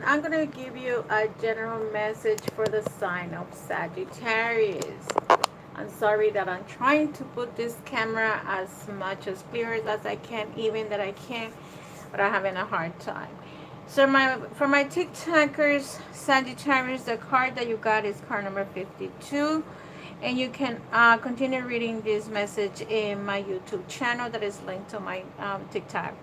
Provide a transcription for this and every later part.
and I'm going to give you a general message for the sign of Sagittarius. I'm sorry that I'm trying to put this camera as much as clear as I can, even that I can, but I'm having a hard time. So for my TikTokers, Sagittarius, the card that you got is card number 52. And you can continue reading this message in my YouTube channel that is linked to my TikTok.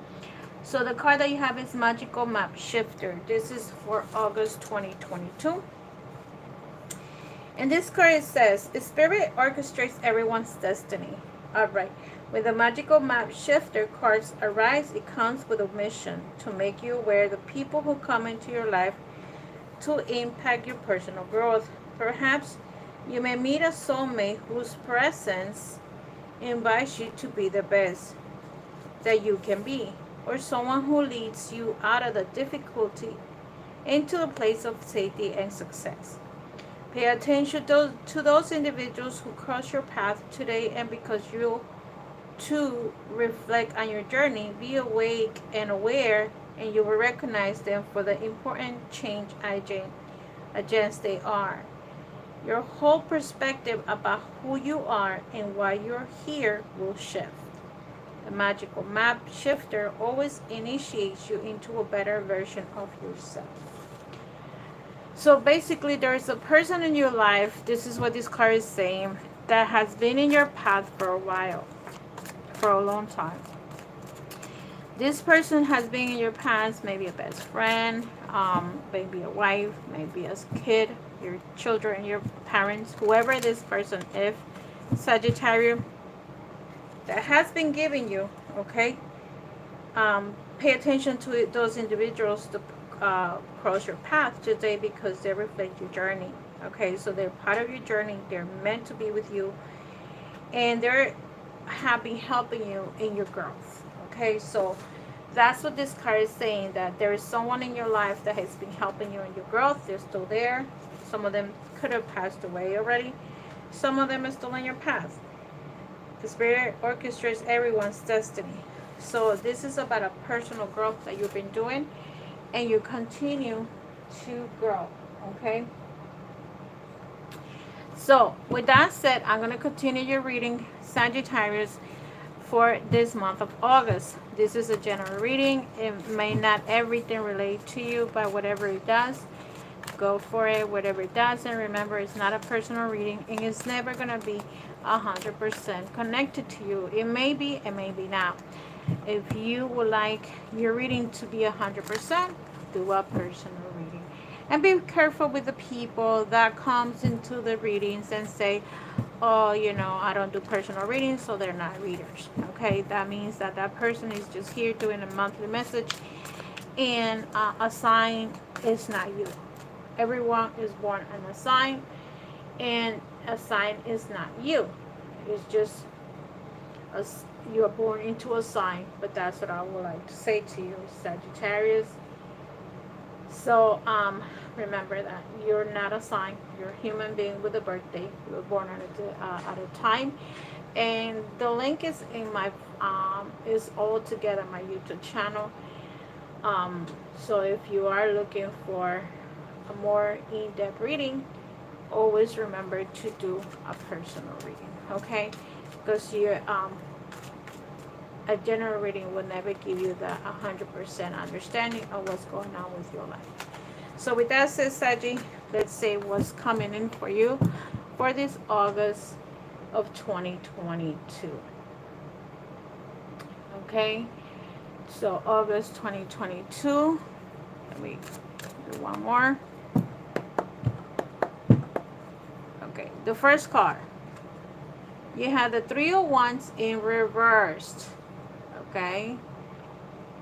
So the card that you have is Magical Map Shifter. This is for August 2022. And this card says, Spirit orchestrates everyone's destiny. Alright. When the Magical Map Shifter cards arise, it comes with a mission to make you aware of the people who come into your life to impact your personal growth. Perhaps you may meet a soulmate whose presence invites you to be the best that you can be, or someone who leads you out of the difficulty into a place of safety and success. Pay attention to those individuals who cross your path today, and because you too reflect on your journey, be awake and aware, and you will recognize them for the important change agents they are. Your whole perspective about who you are and why you're here will shift. The Magical Map Shifter always initiates you into a better version of yourself. So basically, there's a person in your life, this is what this card is saying, that has been in your path for a while, for a long time. This person has been in your past, maybe a best friend, maybe a wife, maybe a kid, your children, your parents, whoever this person is, Sagittarius, that has been giving you, okay? Pay attention to those individuals to cross your path today, because they reflect your journey, okay? So they're part of your journey. They're meant to be with you, and they're been helping you in your growth, okay? So that's what this card is saying, that there is someone in your life that has been helping you in your growth. They're still there. Some of them could have passed away already. Some of them are still in your path. The Spirit orchestrates everyone's destiny. So this is about a personal growth that you've been doing, and you continue to grow, okay? So with that said, I'm going to continue your reading, Sagittarius, for this month of August. This is a general reading. It may not everything relate to you, but whatever it does, go for it. Whatever it doesn't, remember, it's not a personal reading, and it's never going to be 100% connected to you. It may be, it may be not. If you would like your reading to be 100%, do a personal reading. And be careful with the people that comes into the readings and say, oh, you know, I don't do personal readings, so they're not readers. Okay, that means that that person is just here doing a monthly message, and a sign is not you. Everyone is born on a sign, and a sign is not you. It's just you are born into a sign. But that's what I would like to say to you, Sagittarius. So remember that you're not a sign. You're a human being with a birthday. You were born at a time, and the link is in my is all together my YouTube channel. So if you are looking for a more in-depth reading, always remember to do a personal reading, okay? Because you a general reading will never give you the 100% understanding of what's going on with your life. So with that said, Saggy, let's say what's coming in for you for this August of 2022. Okay, so August 2022. Let me do one more. Okay, the first card. You have the Three of Wands in reversed. Okay,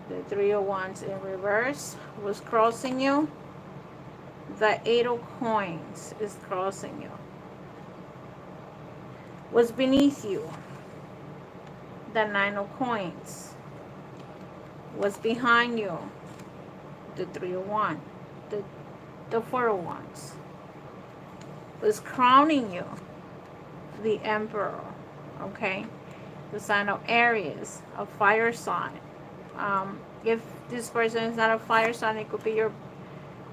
the Three of Wands in reverse was crossing you. The Eight of Coins is crossing you. Was beneath you. The Nine of Coins was behind you. The Three of Wands. The Four of Wands was crowning you. The Emperor. Okay, the sign of Aries, a fire sign. If this person is not a fire sign, it could be your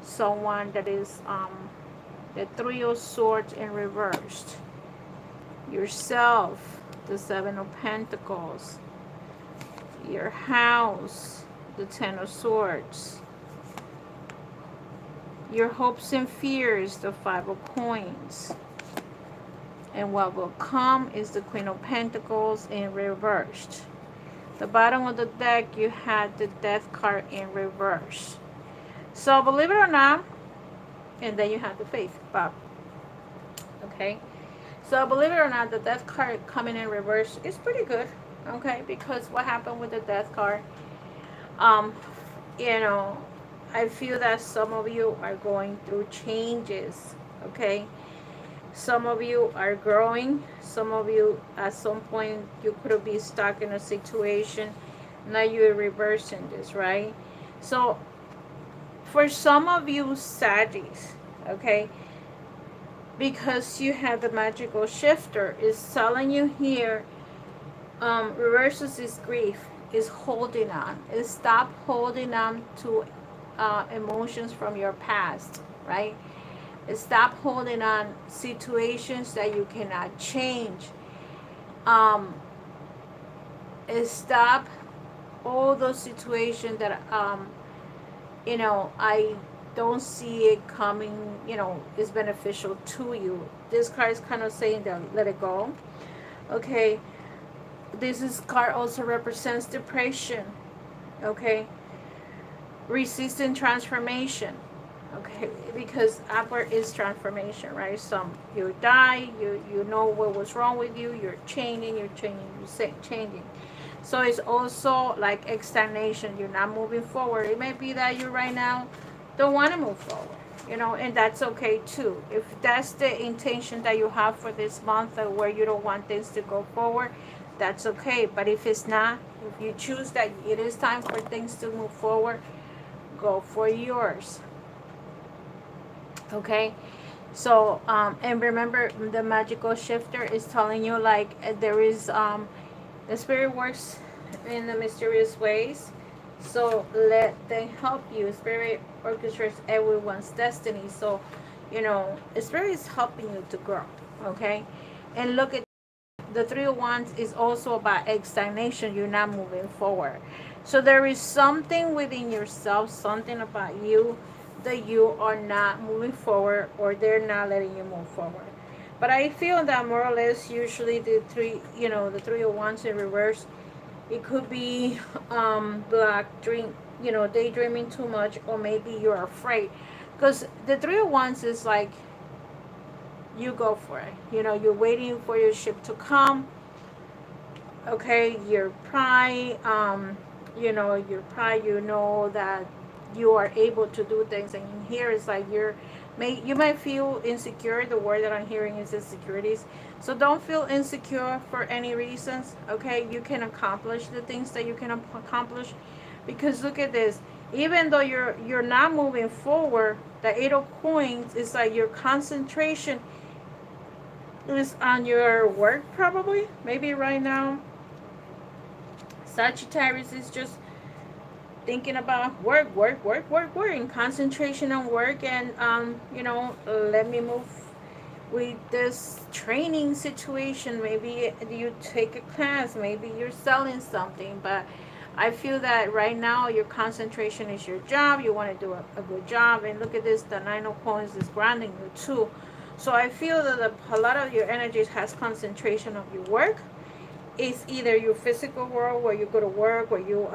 someone that is the Three of Swords in reversed, yourself, the Seven of Pentacles, your house, the Ten of Swords, your hopes and fears, the Five of Coins, and what will come is the Queen of Pentacles in reversed. The bottom of the deck, you had the Death card in reverse. So believe it or not, and then you have the Faith, but okay. So believe it or not, the Death card coming in reverse is pretty good, okay? Because what happened with the Death card, you know, I feel that some of you are going through changes, okay? Some of you are growing. Some of you, at some point, you could be stuck in a situation. Now you're reversing this, right? So for some of you, Saggies, okay, because you have the magical shifter, is telling you here, reverses is grief, is holding on. Is stop holding on to emotions from your past, right? Stop holding on situations that you cannot change. Stop all those situations that you know, I don't see it coming, you know, is beneficial to you. This card is kind of saying that let it go. Okay, card also represents depression. Okay, resistant transformation. Okay, because upward is transformation, right? Some you die, you know what was wrong with you, you're changing, you're changing. So it's also like stagnation. You're not moving forward. It may be that you right now don't want to move forward, you know, and that's okay too. If that's the intention that you have for this month, where you don't want things to go forward, that's okay. But if it's not, if you choose that it is time for things to move forward, go for yours. Okay, so and remember, the magical shifter is telling you like there is the spirit works in the mysterious ways, so let them help you. Spirit orchestrates everyone's destiny, so you know the spirit is helping you to grow. Okay, and look at the Three of Wands is also about stagnation. You're not moving forward, so there is something within yourself, something about you that you are not moving forward, or they're not letting you move forward. But I feel that more or less usually the Three of Wands in reverse, it could be black dream, you know, daydreaming too much, or maybe you're afraid, because the Three of Wands is like you go for it, you know, you're waiting for your ship to come. Okay, your pride, your pride, you know that you are able to do things, and here it's like you might feel insecure. The word that I'm hearing is insecurities. So don't feel insecure for any reasons. Okay, you can accomplish the things that you can accomplish, because look at this. Even though you're not moving forward, the Eight of Coins is like your concentration is on your work, probably. Maybe right now Sagittarius is just thinking about work, and concentration on work, and let me move with this training situation. Maybe you take a class, maybe you're selling something, but I feel that right now your concentration is your job. You want to do a good job, and look at this, the Nine of Coins is grounding you too. So I feel that a lot of your energy has concentration of your work. It's either your physical world, where you go to work, where you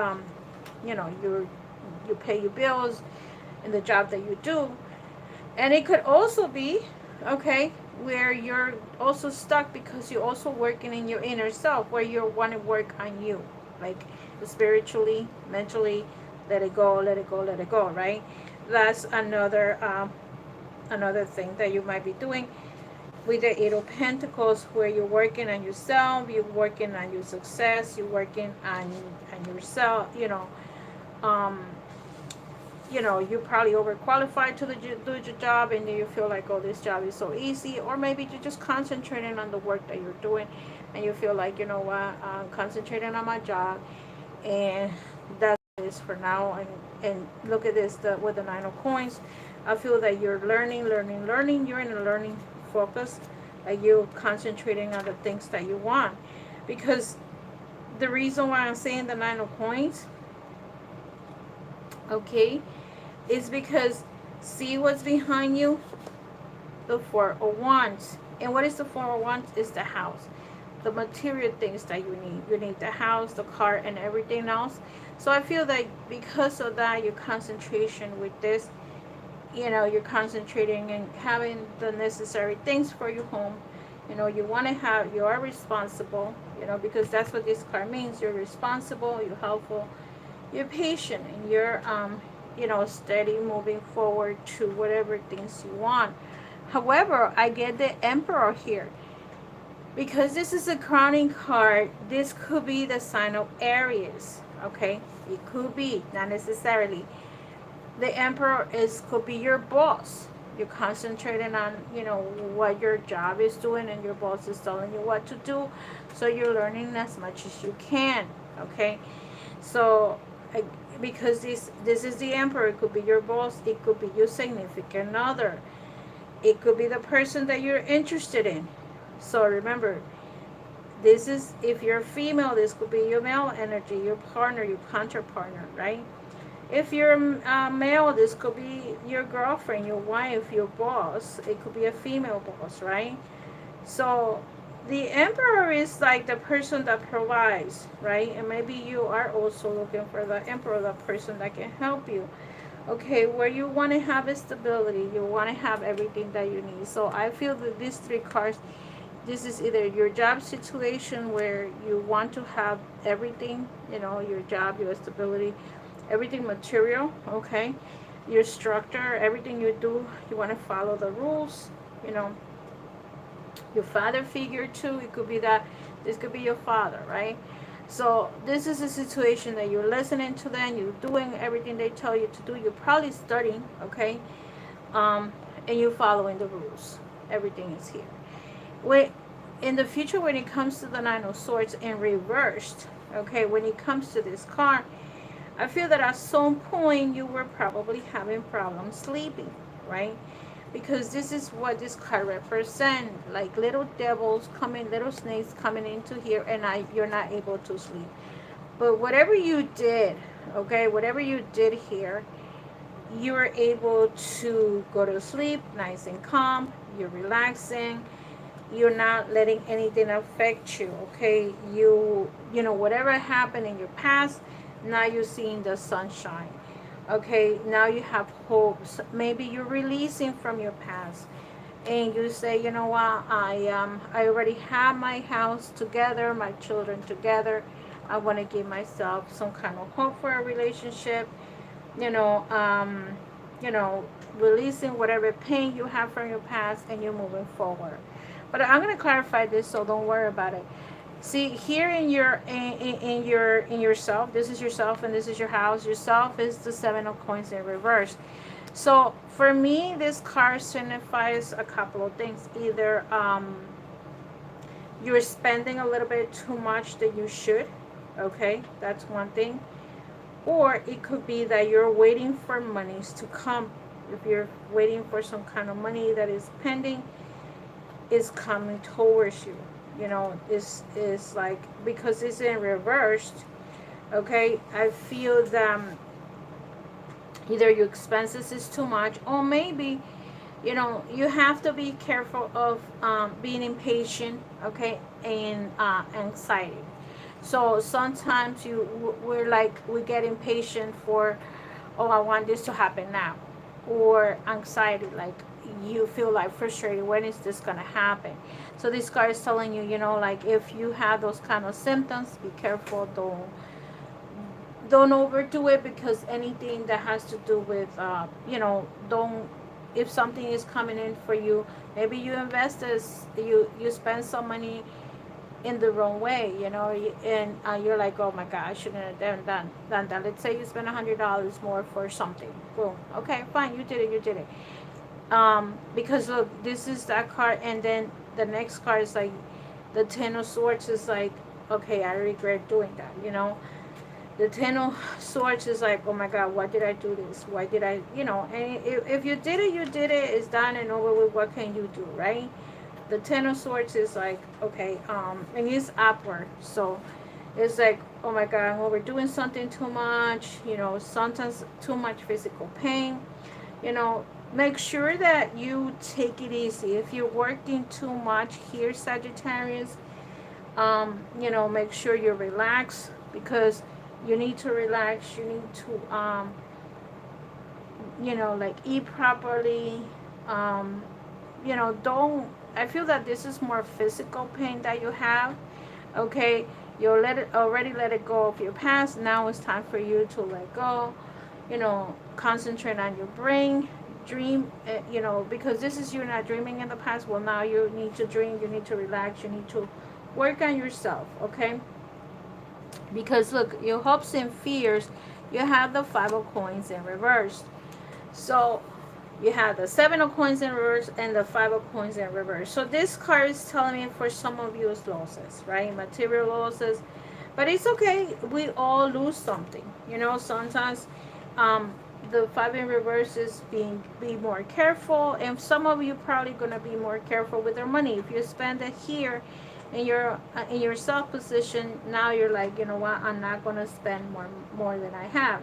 you pay your bills in the job that you do, and it could also be okay where you're also stuck because you're also working in your inner self, where you want to work on you, like spiritually, mentally. Let it go, let it go, let it go, right? That's another thing that you might be doing with the Eight of Pentacles, where you're working on yourself, you're working on your success, you're working on yourself. You're probably overqualified to do your job, and you feel like, oh, this job is so easy. Or maybe you're just concentrating on the work that you're doing, and you feel like, you know what, I'm concentrating on my job, and that's it for now. And look at this, with the Nine of Coins. I feel that you're learning. You're in a learning focus. Like you're concentrating on the things that you want. Because the reason why I'm saying the 9 of Coins, okay, is because see what's behind you? The 4 of Wands. And what is the 4 of Wands? Is the house. The material things that you need. You need the house, the car, and everything else. So I feel that because of that, your concentration with this, you're concentrating and having the necessary things for your home. You want to have, you are responsible, because that's what this card means. You're responsible, you're helpful, you're patient, and you're, steady moving forward to whatever things you want. However, I get the Emperor here. Because this is a crowning card, this could be the sign of Aries, okay? It could be, not necessarily. The Emperor could be your boss. You're concentrating on, what your job is doing, and your boss is telling you what to do. So you're learning as much as you can, okay? So, because this is the Emperor, it could be your boss, it could be your significant other. It could be the person that you're interested in. So remember, this is, if you're female, this could be your male energy, your partner, your counterpartner, right? If you're male, this could be your girlfriend, your wife, your boss. It could be a female boss, right? So the Emperor is like the person that provides, right? And maybe you are also looking for the Emperor, the person that can help you. Okay, where you want to have stability, you want to have everything that you need. So I feel that these 3 cards, this is either your job situation where you want to have everything, your job, your stability, everything material, okay? Your structure, everything you do, you want to follow the rules, Your father figure too, it could be that, this could be your father, right? So this is a situation that you're listening to them, you're doing everything they tell you to do, you're probably studying, okay? And you're following the rules. Everything is here. In the future, when it comes to the 9 of Swords in reversed, okay, when it comes to this card, I feel that at some point you were probably having problems sleeping, right? Because this is what this card represents, like little devils coming, little snakes coming into here, and you're not able to sleep. But whatever you did, okay, whatever you did here, you were able to go to sleep nice and calm, you're relaxing, you're not letting anything affect you, okay? Whatever happened in your past, now you're seeing the sunshine, okay? Now you have hopes. Maybe you're releasing from your past, and you say, you know what, I already have my house together, my children together. I want to give myself some kind of hope for a relationship, you know, um, releasing whatever pain you have from your past, and you're moving forward. But I'm going to clarify this, so don't worry about it. See, here in yourself, this is yourself and this is your house. Yourself is the 7 of Coins in reverse. So for me, this card signifies a couple of things. Either you're spending a little bit too much that you should, okay, that's one thing. Or it could be that you're waiting for monies to come. If you're waiting for some kind of money that is pending, is coming towards you. Is like, because it's in reversed, okay, I feel that either your expenses is too much, or maybe, you have to be careful of being impatient, okay, and anxiety. So sometimes we get impatient for, oh, I want this to happen now, or anxiety, like you feel like frustrated, when is this gonna happen? So this card is telling you, like, if you have those kind of symptoms, be careful, don't overdo it, because anything that has to do with don't, if something is coming in for you, maybe you invest this, you spend some money in the wrong way, and you're like, oh my god, I shouldn't have done that. Let's say you spend $100 more for something. Boom. Okay, fine, you did it. Because look, this is that card, and then the next card is like the 10 of Swords is like, okay, I regret doing that, The Ten of Swords is like, oh my God, why did I do this? Why did I, and if you did it, you did it. It's done and over with. What can you do, right? The Ten of Swords is like, okay, and it's upward. So it's like, oh my God, well, we're doing something too much, sometimes too much physical pain, make sure that you take it easy. If you're working too much here, Sagittarius, make sure you relax, because you need to relax. You need to, like, eat properly. Um, don't, I feel that this is more physical pain that you have. Okay, you already let it go of your past. Now it's time for you to let go. Concentrate on your brain. Dream. Because this is you not dreaming in the past. Well, now you need to dream. You need to relax. You need to work on yourself. Okay. Because look, your hopes and fears. You have the Five of Coins in reverse. So you have the Seven of Coins in reverse and the Five of Coins in reverse. So this card is telling me for some of you it's losses, right? Material losses. But it's okay. We all lose something. Sometimes the Five in reverse is be more careful. And some of you probably going to be more careful with their money. If you spend it here in your self position, now you're like, you know what? I'm not going to spend more than I have.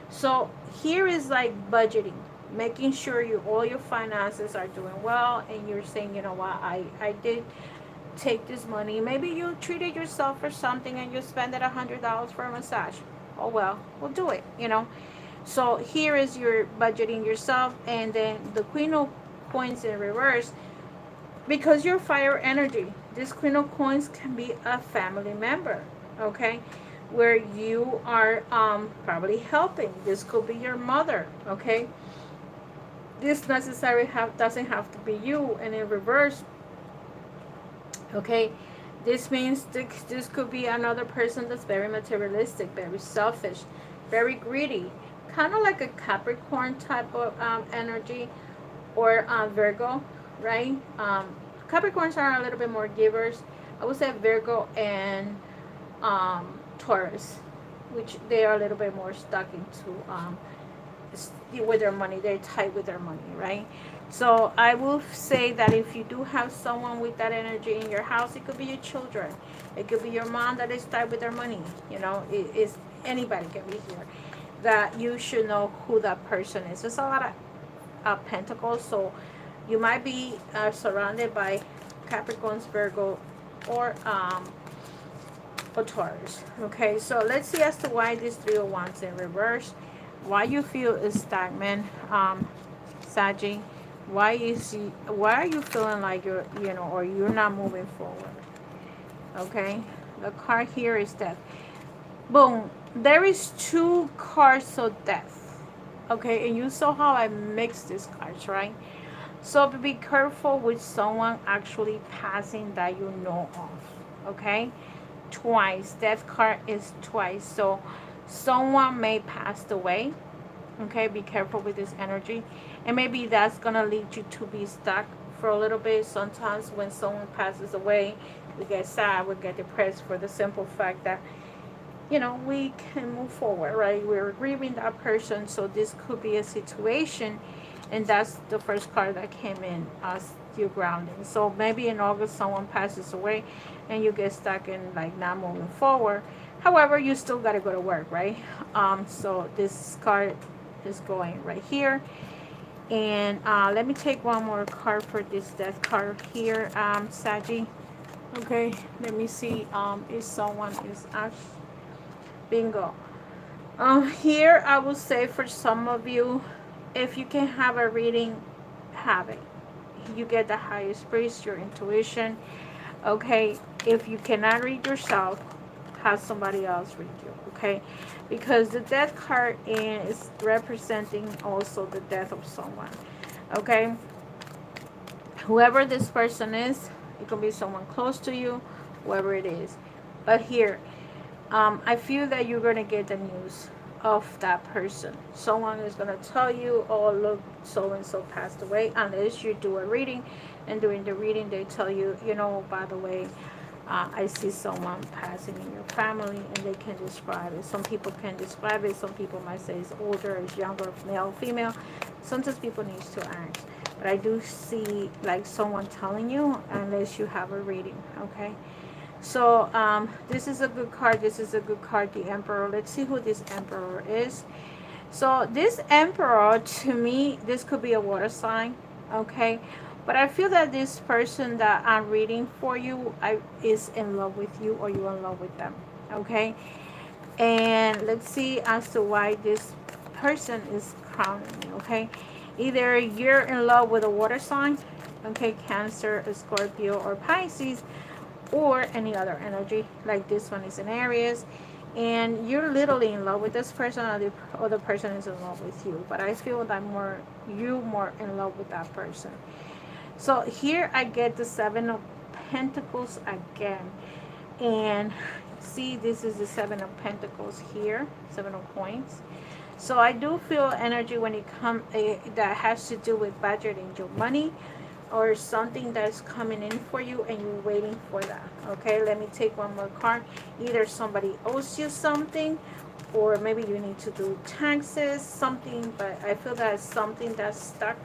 So here is like budgeting, making sure all your finances are doing well, and you're saying, you know what, I did take this money. Maybe you treated yourself for something and you spent it $100 for a massage. Oh well, we'll do it. So here is your budgeting yourself, and then the Queen of Coins in reverse, because you're fire energy. This Queen of Coins can be a family member, okay, where you are probably helping. This could be your mother, okay. This necessarily doesn't have to be you. And in reverse, okay, this means this could be another person that's very materialistic, very selfish, very greedy, kind of like a Capricorn type of energy, or Virgo, right? Capricorns are a little bit more givers. I would say Virgo and Taurus, which they are a little bit more stuck into with their money. They're tight with their money, right? So I will say that if you do have someone with that energy in your house, it could be your children, it could be your mom that is tight with their money. It's anybody can be here. That you should know who that person is. There's a lot of pentacles, so you might be surrounded by Capricorns, Virgo, or Taurus. Okay, so let's see as to why this Three of Wands in reverse. Why you feel is stagnant, Saggy. Why are you feeling like or you're not moving forward? Okay, the card here is Death. Boom. There is two cards of Death. Okay, and you saw how I mixed these cards, right? So be careful with someone actually passing that you know of. Okay, twice. Death card is twice. So someone may pass away. Okay, be careful with this energy, and maybe that's gonna lead you to be stuck for a little bit. Sometimes when someone passes away, we get sad, we get depressed, for the simple fact that we can move forward, right? We're grieving that person. So this could be a situation, and that's the first card that came in as your grounding. So maybe in August someone passes away and you get stuck in like not moving forward. However, you still got to go to work, right? So this card is going right here. And let me take one more card for this Death card here, Saggy. Okay, let me see if someone is actually, bingo. Here I will say for some of you, if you can have a reading, have it. You get the highest praise, your intuition. Okay, if you cannot read yourself, have somebody else read you. Okay, because the Death card is representing also the death of someone. Okay, whoever this person is, it can be someone close to you, whoever it is. But here, I feel that you're going to get the news of that person. Someone is going to tell you, oh, look, so-and-so passed away, unless you do a reading, and during the reading they tell you, by the way, I see someone passing in your family, and they can describe it. Some people can describe it. Some people might say it's older, it's younger, male, female. Sometimes people need to ask. But I do see like someone telling you, unless you have a reading, okay? So this is a good card. This is a good card, the Emperor. Let's see who this Emperor is. So this Emperor, to me, this could be a water sign, okay? But I feel that this person that I'm reading for you is in love with you, or you're in love with them, okay? And let's see as to why this person is crowning you, okay? Either you're in love with a water sign, okay, Cancer, Scorpio, or Pisces, or any other energy, like this one is in Aries, and you're literally in love with this person, or the other person is in love with you. But I feel that you're more in love with that person. So here I get the Seven of Pentacles again. And see, this is the Seven of Pentacles here, Seven of Coins. So I do feel energy when it comes that has to do with budgeting your money, or something that's coming in for you and you're waiting for that. Okay, let me take one more card. Either somebody owes you something, or maybe you need to do taxes, something. But I feel that it's something that's stuck,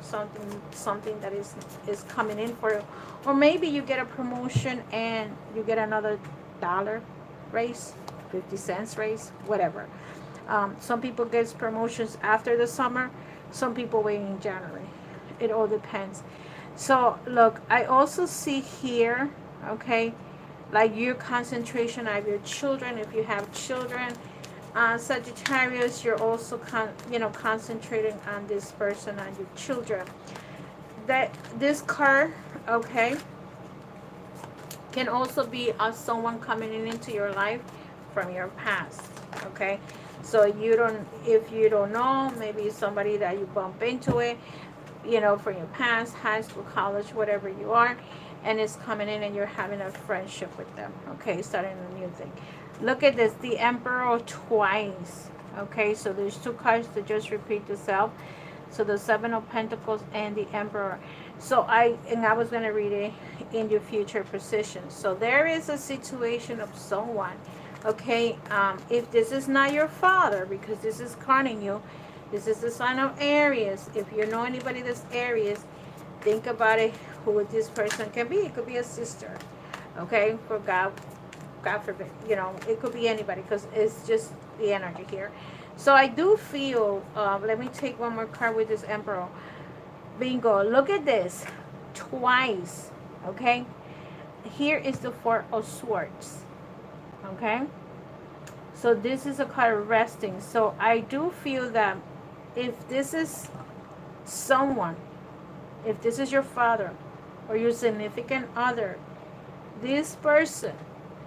something that is coming in for you. Or maybe you get a promotion and you get another dollar raise, 50 cents raise, whatever. Some people get promotions after the summer, some people wait in January. It all depends. So look, I also see here, okay, like your concentration of your children. If you have children, Sagittarius, you're also concentrating on this person, on your children. That this card, okay, can also be someone coming into your life from your past, okay? So if you don't know, maybe somebody that you bump into it, from your past, high school, college, whatever you are, and it's coming in and you're having a friendship with them, okay, starting a new thing. Look at this, the Emperor twice, okay? So there's two cards that just repeat themselves. So the Seven of Pentacles and the Emperor. So I was going to read it in your future position. So there is a situation of someone, okay, if this is not your father, because this is crowning you, this is the sign of Aries. If you know anybody that's Aries, think about it, who this person can be. It could be a sister, okay, for God forbid, it could be anybody, because it's just the energy here. So I do feel, let me take one more card with this Emperor. Bingo, look at this, twice, okay? Here is the Four of Swords, okay? So this is a card of resting. So I do feel that if this is someone, if this is your father or your significant other, this person,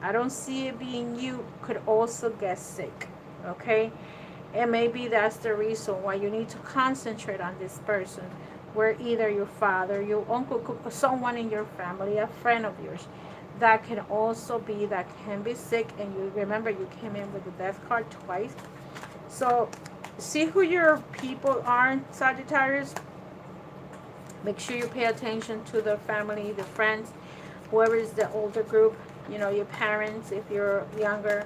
I don't see it being you, could also get sick, okay? And maybe that's the reason why you need to concentrate on this person, where either your father, your uncle, someone in your family, a friend of yours, that can be sick. And you remember, you came in with the Death card twice. So see who your people are, Sagittarius. Make sure you pay attention to the family, the friends, whoever is the older group, your parents. If you're younger,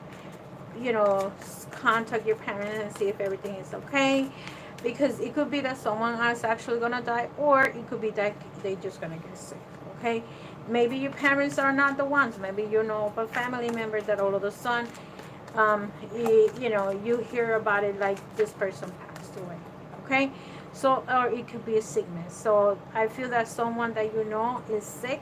contact your parents and see if everything is okay, because it could be that someone is actually gonna die, or it could be that they just gonna get sick, okay? Maybe your parents are not the ones. Maybe of a family member that all of a sudden you hear about it, like this person passed away, okay? So, or it could be a sickness. So I feel that someone that is sick.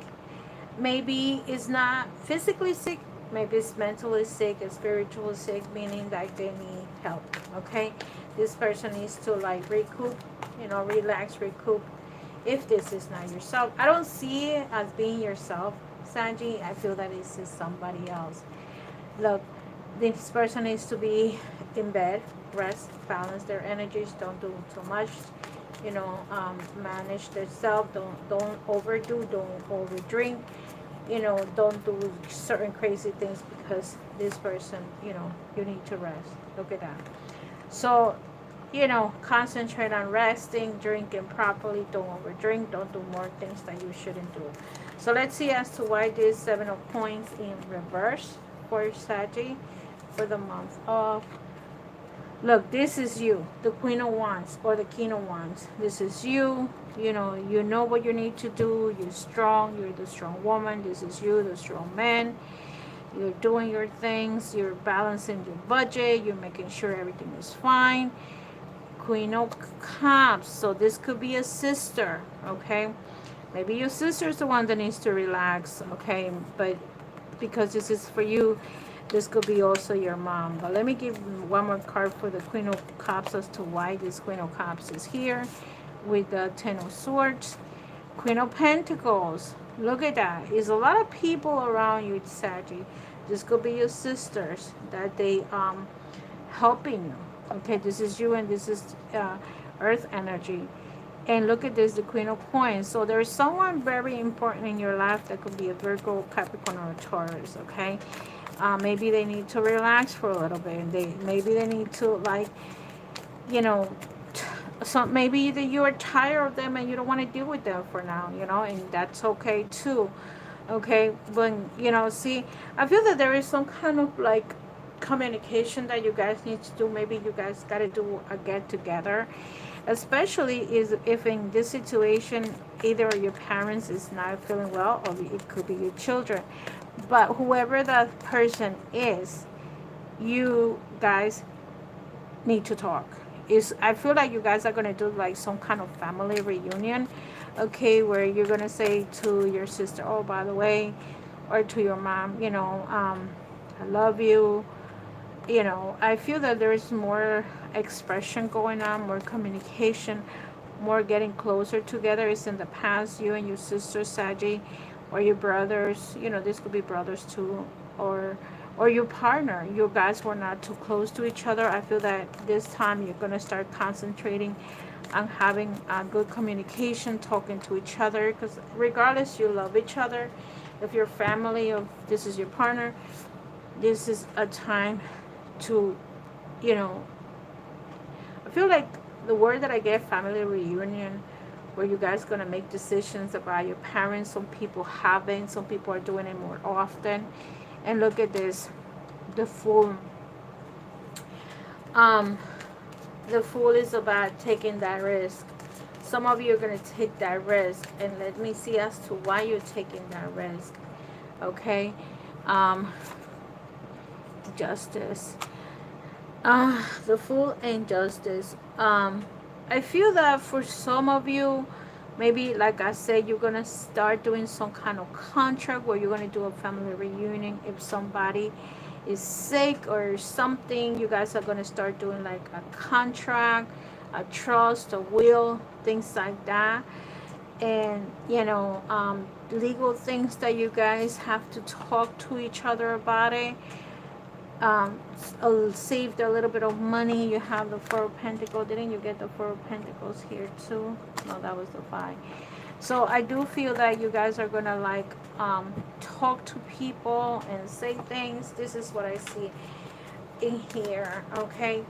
Maybe it's not physically sick, maybe it's mentally sick and spiritually sick, meaning that they need help, okay? This person needs to recoup, relax, recoup. If this is not yourself, I don't see it as being yourself, Sanji. I feel that this is somebody else. Look, this person needs to be in bed, rest, balance their energies, don't do too much, manage themselves, don't overdo, don't overdrink, don't do certain crazy things, because this person, you need to rest. Look at that. So concentrate on resting, drinking properly, don't overdrink, don't do more things that you shouldn't do. So let's see as to why this Seven of Coins in reverse for Saggy for the month of, look, this is you, the Queen of Wands or the King of Wands. This is you. You know what you need to do. You're strong. You're the strong woman. This is you, the strong man. You're doing your things. You're balancing your budget. You're making sure everything is fine. Queen of Cups. So this could be a sister, okay? Maybe your sister is the one that needs to relax, okay? But because this is for you, this could be also your mom. But let me give one more card for the Queen of Cups as to why this Queen of Cups is here with the Ten of Swords. Queen of Pentacles. Look at that. There's a lot of people around you, Saggy. This could be your sisters that they helping you. Okay, this is you and this is Earth energy. And look at this, the Queen of Coins. So there's someone very important in your life that could be a Virgo, Capricorn, or a Taurus, okay? Maybe they need to relax for a little bit. Maybe they need to, like, so maybe you are tired of them and you don't want to deal with them for now, and that's okay too, okay? But, see, I feel that there is some kind of, like, communication that you guys need to do. Maybe you guys got to do a get together, especially if in this situation either your parents is not feeling well or it could be your children. But whoever that person is, you guys need to talk. I feel like you guys are going to do like some kind of family reunion, okay, where you're going to say to your sister, oh, by the way, or to your mom, I love you. I feel that there is more expression going on, more communication, more getting closer together. It's in the past, you and your sister, Saggy, or your brothers, this could be brothers too, or your partner. You guys were not too close to each other. I feel that this time you're going to start concentrating on having good communication, talking to each other, because regardless, you love each other. If you're family, if this is your partner, this is a time to, I feel like the word that I get, family reunion, where you guys going to make decisions about your parents. Some people haven't, some people are doing it more often. And look at this, the Fool. The Fool is about taking that risk. Some of you are going to take that risk, and let me see as to why you're taking that risk, okay? Justice. The Fool and Justice. I feel that for some of you, maybe, like I said, you're going to start doing some kind of contract where you're going to do a family reunion. If somebody is sick or something, you guys are going to start doing like a contract, a trust, a will, things like that. And, legal things that you guys have to talk to each other about it. Saved a little bit of money. You have the Four of Pentacles. Didn't you get the Four of Pentacles here too? No, that was the Five. So I do feel that you guys are gonna like talk to people and say things. This is what I see in here, okay?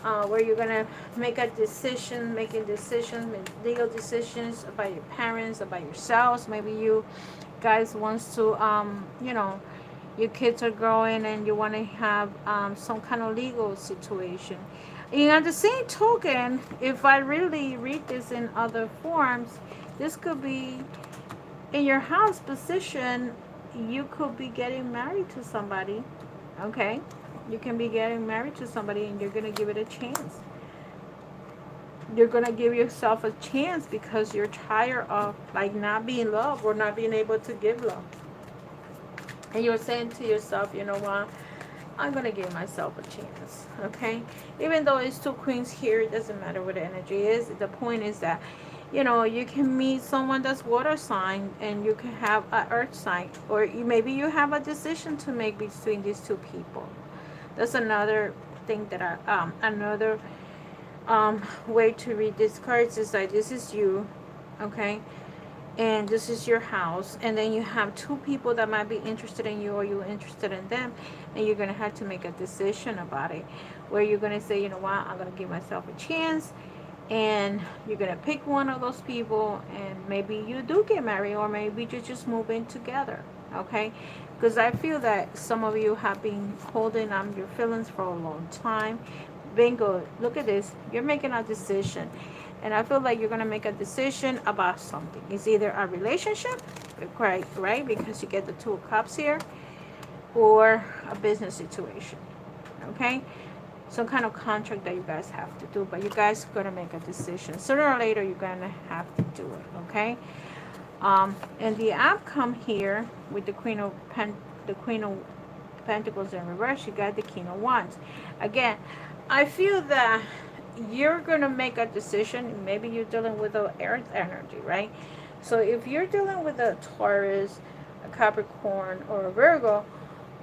Where you're gonna make a decision, making decisions, legal decisions about your parents, about yourselves. Maybe you guys wants to your kids are growing and you want to have some kind of legal situation. And at the same token, if I really read this in other forms, this could be in your house position. You could be getting married to somebody, okay? You can be getting married to somebody and you're going to give it a chance. You're going to give yourself a chance because you're tired of like not being loved or not being able to give love. And you're saying to yourself, you know what, I'm going to give myself a chance, okay? Even though it's two queens here, it doesn't matter what the energy is. The point is that, you can meet someone that's water sign and you can have an earth sign. Or maybe you have a decision to make between these two people. That's another thing that another way to read these cards is that this is you, okay? And this is your house, and then you have two people that might be interested in you or you're interested in them, and you're going to have to make a decision about it. where you're going to say, you know what, I'm going to give myself a chance, and you're going to pick one of those people, and maybe you do get married, or maybe you just move in together, okay? Because I feel that some of you have been holding on your feelings for a long time. Bingo, look at this, you're making a decision, and I feel like you're going to make a decision about something. It's either a relationship, right, because you get the Two of Cups here, or a business situation, okay? Some kind of contract that you guys have to do, but you guys are going to make a decision. Sooner or later, you're going to have to do it, okay? And the outcome here with the Queen of Pentacles in reverse, you got the King of Wands. Again, I feel that you're going to make a decision. Maybe you're dealing with the earth energy, right? So if you're dealing with a Taurus, a Capricorn, or a Virgo,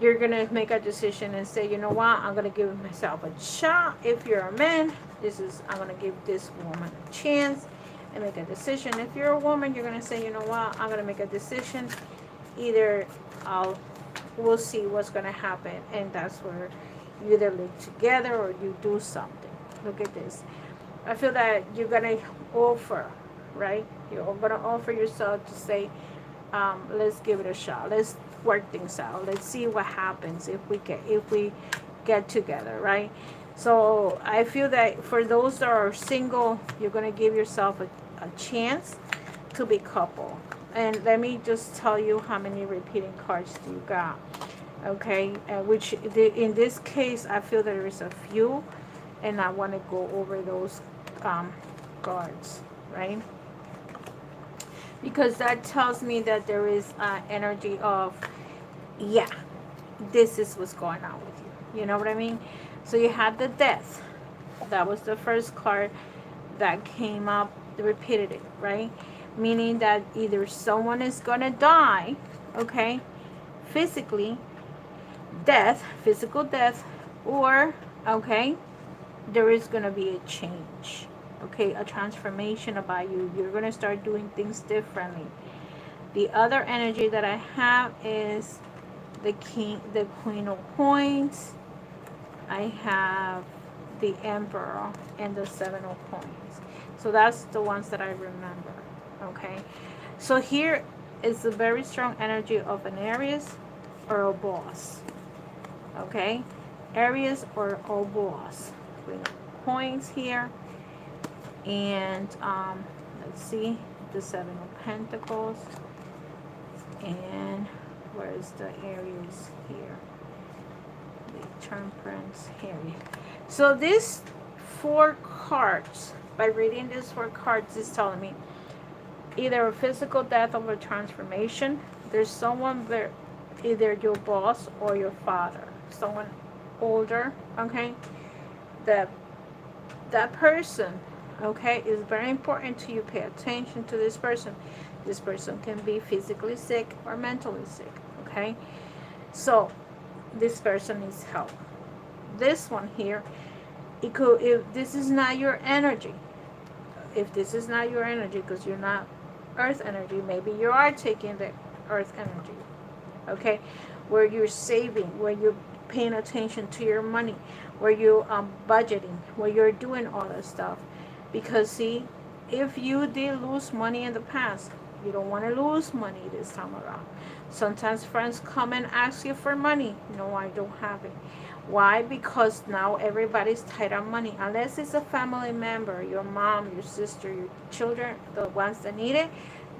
you're going to make a decision and say, you know what, I'm going to give myself a shot. If you're a man, I'm going to give this woman a chance and make a decision. If you're a woman, you're going to say, you know what, I'm going to make a decision. Either we'll see what's going to happen. And that's where you either live together or you do something. Look at this. I feel that you're going to offer, right? You're going to offer yourself to say, let's give it a shot. Let's work things out. Let's see what happens if we get together, right? So I feel that for those that are single, you're going to give yourself a chance to be couple. And let me just tell you how many repeating cards do you got, okay? Which in this case, I feel that there is a few, and I want to go over those cards, right? Because that tells me that there is energy of, yeah, this is what's going on with you. You know what I mean? So you had the Death. That was the first card that came up, repeated, right? Meaning that either someone is going to die, okay, physically, death, physical death, or, okay, there is going to be a change. Okay, a transformation about you. You're going to start doing things differently. The other energy that I have is the Queen of Coins. I have the Emperor and the Seven of Coins. So that's the ones that I remember. Okay, so here is a very strong energy of an Aries or a boss. Okay, Aries or a boss. Queen of Coins here. And let's see, the Seven of Pentacles, and where's the Aries here, the Temperance here. So these 4 cards, by reading these 4 cards, is telling me either a physical death or a transformation. There's someone there, either your boss or your father, someone older, okay? That person, okay, is very important to you. Pay attention to this person. This person can be physically sick or mentally sick, okay? So this person needs help. This one here, it could, if this is not your energy, because you're not earth energy, maybe you are taking the earth energy, okay, where you're saving, where you're paying attention to your money, where you budgeting, where you're doing all that stuff. Because see, if you did lose money in the past, you don't want to lose money this time around. Sometimes friends come and ask you for money. No, I don't have it. Why? Because now everybody's tight on money. Unless it's a family member, your mom, your sister, your children, the ones that need it,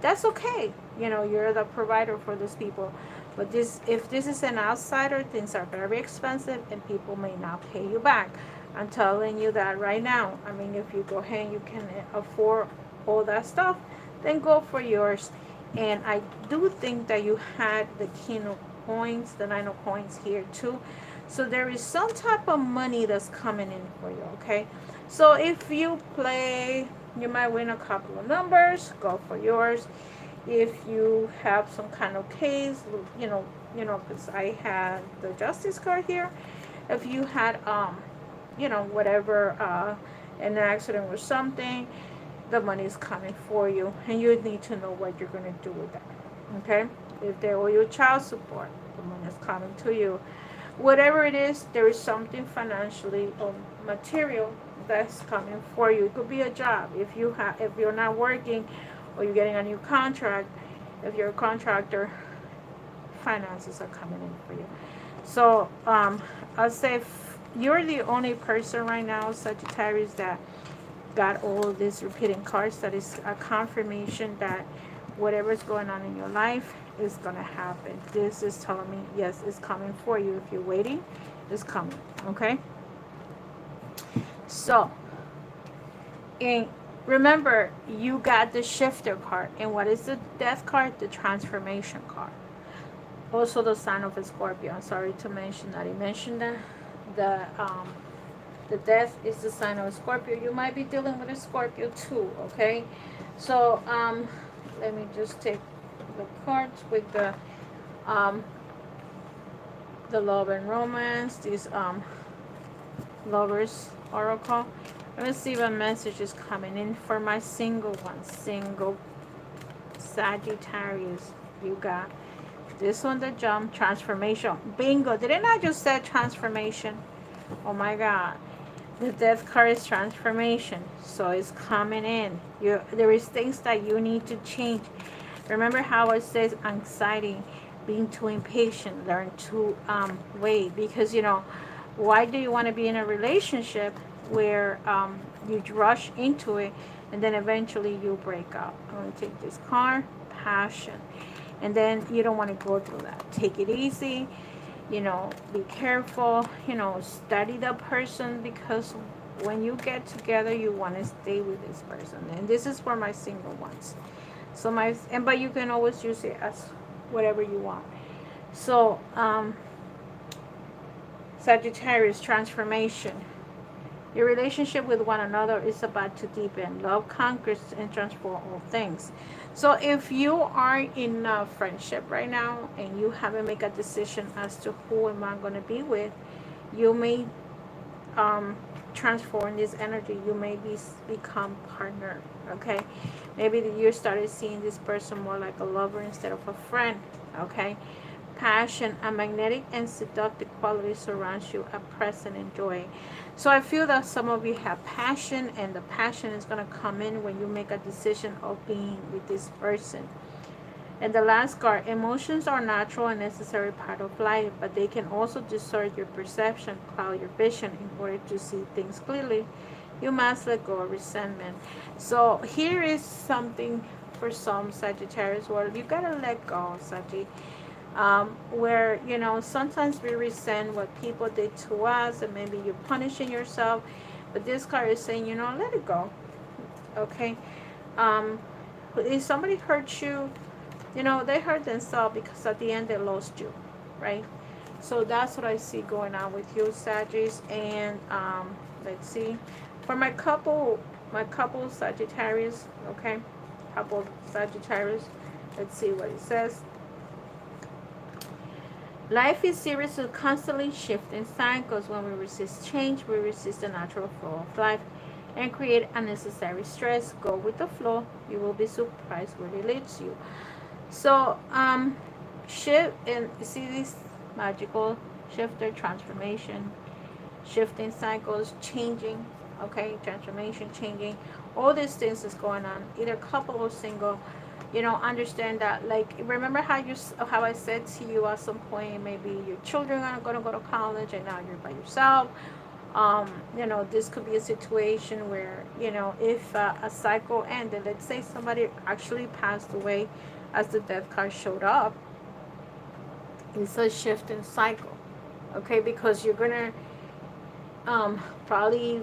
that's okay. You know, you're the provider for those people. But if this is an outsider, things are very expensive and people may not pay you back. I'm telling you that right now. I mean, if you go ahead and you can afford all that stuff, then go for yours. And I do think that you had the King of Coins, the Nine of Coins here too. So there is some type of money that's coming in for you, okay? So if you play, you might win a couple of numbers. Go for yours. If you have some kind of case, you know, because I had the Justice card here. If you had you know, whatever, an accident or something, the money is coming for you, and you need to know what you're going to do with that, okay? If they owe you child support, the money is coming to you. whatever it is, there is something financially or material that's coming for you. It could be a job. If you're not working, or you're getting a new contract, if you're a contractor, finances are coming in for you. So I'll say if you're the only person right now, Sagittarius, that got all of these repeating cards, that is a confirmation that whatever's going on in your life is going to happen. This is telling me, yes, it's coming for you. If you're waiting, it's coming. Okay? So, and remember, you got the shifter card. And what is the death card? The transformation card. Also the sign of a Scorpio. I'm sorry to mention that. I mentioned that the death is the sign of a Scorpio. You might be dealing with a Scorpio too, okay? So let me just take the cards with the love and romance, these lovers oracle. Let me see what message is coming in for my single one. Single Sagittarius, you got this one, the jump, transformation. Bingo. Didn't I just say transformation? Oh my God. The death card is transformation. So it's coming in. There is things that you need to change. Remember how it says anxiety, being too impatient, learn to wait. Because, why do you want to be in a relationship where you rush into it and then eventually you break up? I'm going to take this card, passion. And then you don't want to go through that. Take it easy, be careful, study the person, because when you get together, you want to stay with this person. And this is for my single ones. So but you can always use it as whatever you want. So, Sagittarius, transformation. Your relationship with one another is about to deepen. Love conquers and transforms all things. So if you are in a friendship right now and you haven't made a decision as to who am I going to be with, you may transform this energy. You may become partner, okay? Maybe you started seeing this person more like a lover instead of a friend, okay? Passion, a magnetic and seductive quality surrounds you, a present and joy. So I feel that some of you have passion, and the passion is going to come in when you make a decision of being with this person. And the last card, emotions are natural and necessary part of life, but they can also distort your perception, cloud your vision. In order to see things clearly, you must let go of resentment. So here is something for some Sagittarius world. You got to let go, Sagittarius. Where sometimes we resent what people did to us, and maybe you're punishing yourself, but this card is saying, let it go, okay? If somebody hurt you, they hurt themselves, because at the end they lost you, right? So that's what I see going on with you, Sagittarius. And let's see, for my couple Sagittarius, okay, couple Sagittarius, let's see what it says. Life is series of constantly shifting cycles. When we resist change, we resist the natural flow of life and create unnecessary stress. Go with the flow. You will be surprised where it leads you. So, shift, and see this magical shifter, transformation, shifting cycles, changing, okay, transformation, changing. All these things is going on, either couple or single. Understand that, like, remember how I said to you at some point, maybe your children are going to go to college and now you're by yourself. This could be a situation where, if a cycle ended, let's say somebody actually passed away as the death card showed up, it's a shift in cycle, okay? Because you're going to probably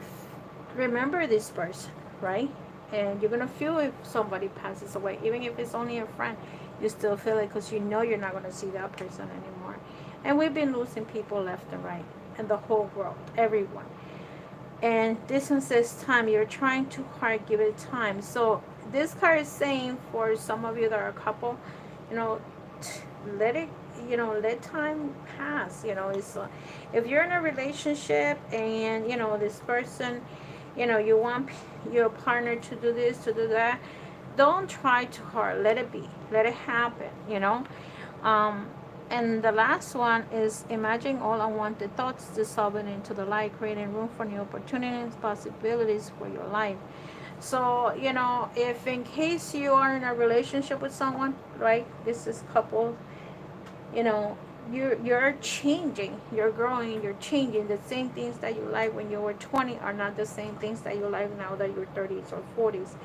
remember this person, right? And you're going to feel if somebody passes away. Even if it's only a friend, you still feel it, because you're not going to see that person anymore. And we've been losing people left and right, and the whole world, everyone. And this one says time. You're trying too hard, give it time. So this card is saying, for some of you that are a couple, let it, let time pass. It's if you're in a relationship and this person, you want your partner to do this, to do that, don't try too hard. Let it be. Let it happen, And the last one is imagine all unwanted thoughts dissolving into the light, creating room for new opportunities, possibilities for your life. So, if in case you are in a relationship with someone, right? This is couple, you know, you're changing, you're growing, you're changing. The same things that you like when you were 20 are not the same things that you like now that you're 30s or 40s.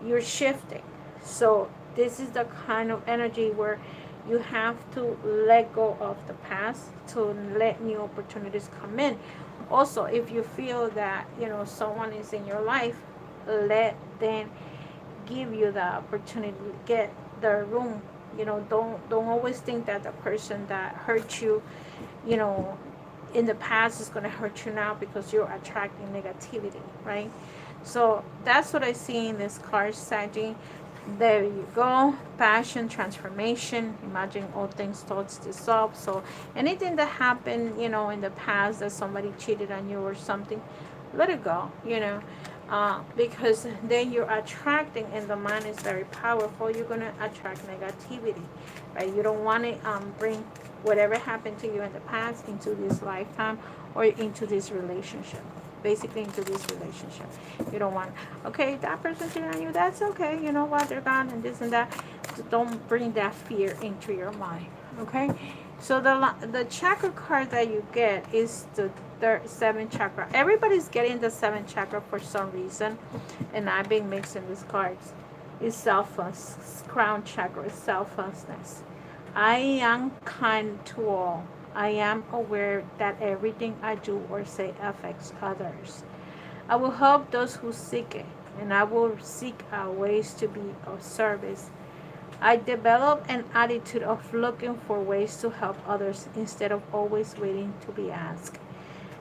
You're shifting. So this is the kind of energy where you have to let go of the past to let new opportunities come in. Also, if you feel that someone is in your life, let them give you the opportunity to get the room. Don't always think that the person that hurt you you know in the past is going to hurt you now, because you're attracting negativity, right? So that's what I see in this card, Saggy. There you go. Passion, transformation. Imagine all things thoughts dissolve. So anything that happened, in the past, that somebody cheated on you or something, let it go, because then you're attracting, and the mind is very powerful. You're going to attract negativity, right? You don't want to bring whatever happened to you in the past into this lifetime or into this relationship. Basically into this relationship. You don't want, okay, that person cheated on you, that's okay. You know what? They're gone and this and that. So don't bring that fear into your mind, okay? So the chakra card that you get is the seventh chakra. Everybody's getting the seventh chakra for some reason, and I've been mixing these cards. It's selfless. Crown chakra is selflessness. I am kind to all. I am aware that everything I do or say affects others. I will help those who seek it, and I will seek out ways to be of service. I develop an attitude of looking for ways to help others instead of always waiting to be asked.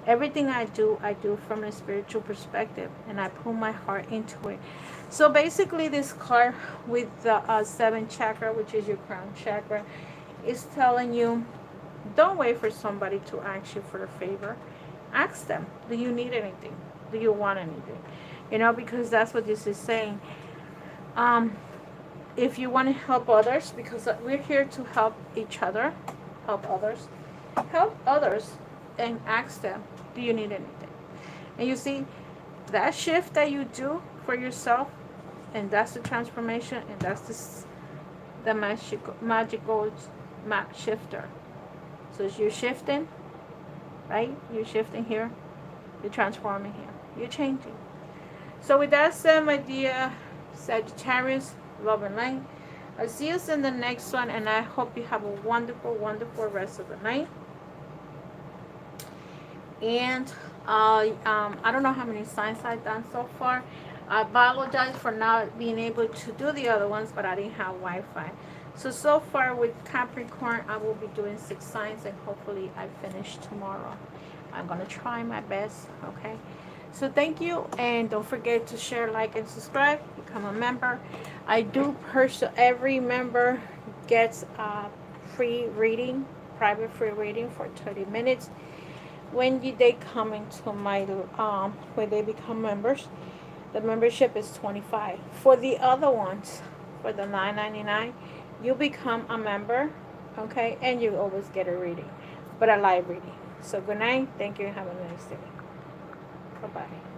Everything I do from a spiritual perspective, and I put my heart into it. So basically, this card with the seventh chakra, which is your crown chakra, is telling you, don't wait for somebody to ask you for a favor. Ask them, do you need anything? Do you want anything? Because that's what this is saying. If you want to help others, because we're here to help each other, help others, and ask them, do you need anything? And you see, that shift that you do for yourself, and that's the transformation, and that's the magical map shifter. So you're shifting, right? You're shifting here, you're transforming here, you're changing. So with that said, my dear Sagittarius, love and light, I'll see you in the next one, and I hope you have a wonderful, wonderful rest of the night. And I don't know how many signs I've done so far. I apologize for not being able to do the other ones, but I didn't have Wi-Fi. So far with Capricorn, I will be doing 6 signs, and hopefully I finish tomorrow. I'm going to try my best, okay? So thank you, and don't forget to share, like, and subscribe. Become a member. I do every member gets a free reading, private free reading for 30 minutes. When they come into my, when they become members, the membership is $25. For the other ones, for the $9.99, you become a member, okay, and you always get a reading, but a live reading. So good night, thank you, and have a nice day. Bye-bye.